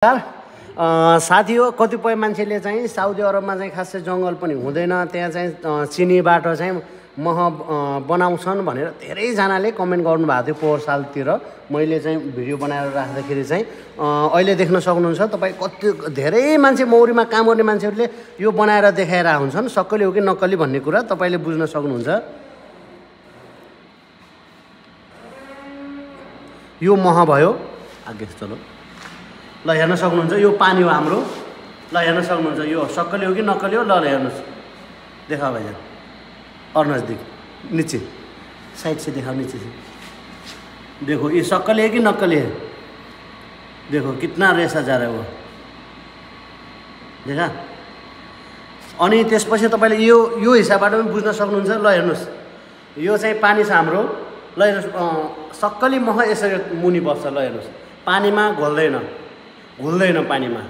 साथी हो कतिपय मान्छेले चाहिँ साउदी अरबमा चाहिँ खासै जङ्गल पनि हुँदैन, त्यहाँ चाहिँ चिनीबाट चाहिँ मह बनाउँछन् भनेर धेरैजनाले कमेन्ट गर्नुभएको थियो पोहोर सालतिर। मैले चाहिँ भिडियो बनाएर राख्दाखेरि चाहिँ अहिले देख्न सक्नुहुन्छ तपाईँ कति धेरै मान्छे मौरीमा काम गर्ने मान्छेहरूले यो बनाएर देखाइरहेको हुन्छन्। सक्कली हो कि नक्कली भन्ने कुरा तपाईँले बुझ्न सक्नुहुन्छ। यो मह भयो आगे चलो ल हेर्न सक्नुहुन्छ, यो पानी हो हाम्रो। ल हेर्न सक्नुहुन्छ यो सक्कली हो कि नक्कली हो। ल हेर्नुहोस्, देखा भाइजान और नजदीक नीचे साइड से देखा, नीचे से देखो ये सक्कली है कि नक्कली है। देखो कितना रेसा जा रहा है वो, देखा। अनि त्यसपछि तपाईले यो हिसाबबाट पनि बुझ्न सक्नुहुन्छ। ल हेर्नुहोस् यो चाहिँ पानी छ हाम्रो। ल हेर्नुहोस् सक्कली मह यसरी मुनि बस्छ। ल हेर्नुहोस् पानीमा घुल्दैन पानीमा।